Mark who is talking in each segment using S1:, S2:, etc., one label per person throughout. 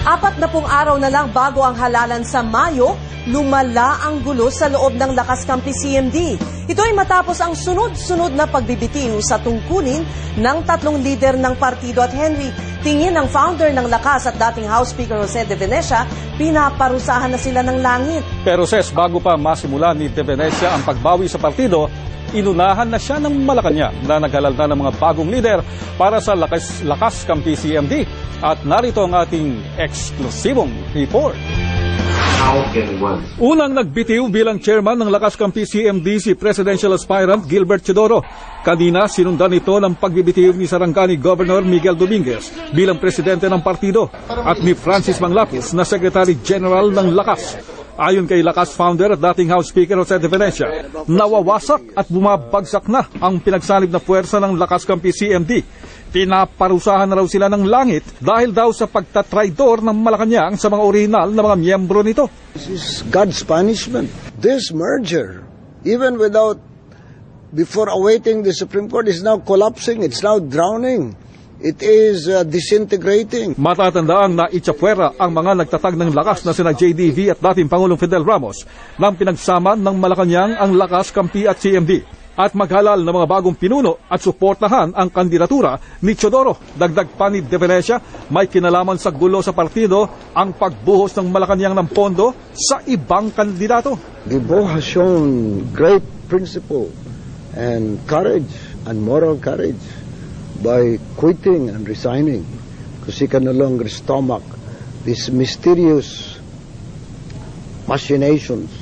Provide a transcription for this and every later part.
S1: 40 araw na lang bago ang halalan sa Mayo, lumala ang gulo sa loob ng Lakas Kampi CMD. Ito ay matapos ang sunod-sunod na pagbibitiw sa tungkulin ng 3 lider ng partido at Henry. Tingin ng founder ng Lakas at dating House Speaker Jose De Venecia, pinaparusahan na sila ng langit.
S2: Pero Ses, bago pa masimula ni De Venecia ang pagbawi sa partido, inunahan na siya ng Malacanang na naghalal na ng mga bagong lider para sa Lakas Kampi CMD. At narito ang ating eksklusibong report. Unang nagbitiw bilang chairman ng Lakas Kampi CMD si presidential aspirant Gilbert Teodoro. Kanina sinundan ito ng pagbibitiw ni Sarangani Governor Miguel Dominguez bilang presidente ng partido at ni Francis Manglapus na Secretary General ng Lakas. Ayon kay Lakas founder at dating House Speaker Jose De Venecia, nawawasak at bumabagsak na ang pinagsanib na puwersa ng Lakas Kampi CMD. Pinaparusahan na raw sila ng langit dahil daw sa pagtatraidor ng Malacanang sa mga orihinal na mga miyembro nito.
S3: This is God's punishment. This merger, even before awaiting the Supreme Court, is now collapsing. It's now drowning. It is disintegrating.
S2: Matatandaang naitsapwera ang mga nagtatag ng Lakas na sina JDV at dating Pangulong Fidel Ramos nang pinagsama ng Malacanang ang Lakas, Kampi at CMD. At maghalal ng mga bagong pinuno at suportahan ang kandidatura ni Teodoro. Dagdag pa ni De Venecia, may kinalaman sa gulo sa partido ang pagbuhos ng Malacanang ng pondo sa ibang kandidato.
S3: Gibo has shown great principle and courage and moral courage by quitting and resigning because he can no longer stomach these mysterious machinations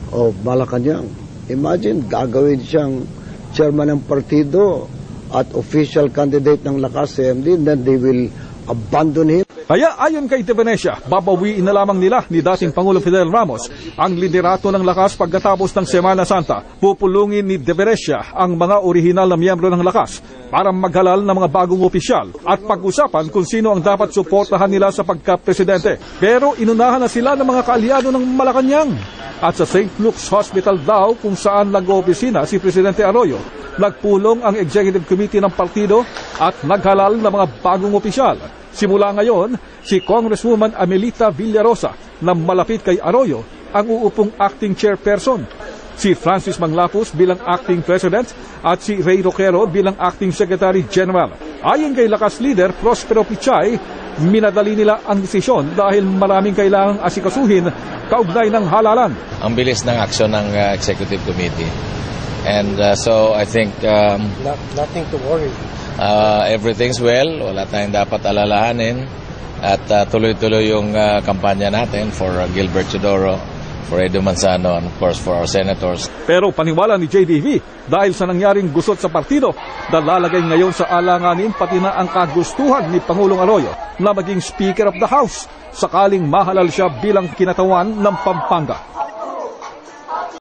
S3: of Malacanang. Imagine, gagawin siyang chairman ng partido at official candidate ng Lakas CMD, then they will abandon him.
S2: Kaya ayon kay De Venecia, babawiin na lamang nila ni dating Pangulong Fidel Ramos ang liderato ng Lakas pagkatapos ng Semana Santa. Pupulungin ni De Venecia ang mga orihinal na miyembro ng Lakas para maghalal ng mga bagong opisyal at pag-usapan kung sino ang dapat suportahan nila sa pagka-presidente. Pero inunahan na sila ng mga kaalyado ng Malacanang. At sa St. Luke's Hospital daw kung saan nag-oopisina si Presidente Arroyo, nagpulong ang Executive Committee ng partido at naghalal ng mga bagong opisyal. Simula ngayon, si Congresswoman Amelita Villarosa na malapit kay Arroyo ang uupong acting chairperson. Si Francis Manglapus bilang acting president at si Ray Roquero bilang acting secretary general. Ayon kay Lakas leader Prospero Pichay, minadali nila ang desisyon dahil maraming kailangang asikasuhin kaugnay ng halalan.
S4: Ang bilis ng aksyon ng Executive Committee. And so I think
S3: Nothing to worry.
S4: Everything's well. Wala tayong dapat alalahanin. At tuloy-tuloy yung kampanya natin for Gilbert Teodoro, for Edo Manzano, and of course for our senators.
S2: Pero paniwala ni JDV, dahil sa nangyaring gusot sa partido, nalalagay ngayon sa alanganin pati na ang kagustuhan ni Pangulong Arroyo na maging Speaker of the House sakaling mahalal siya bilang kinatawan ng Pampanga.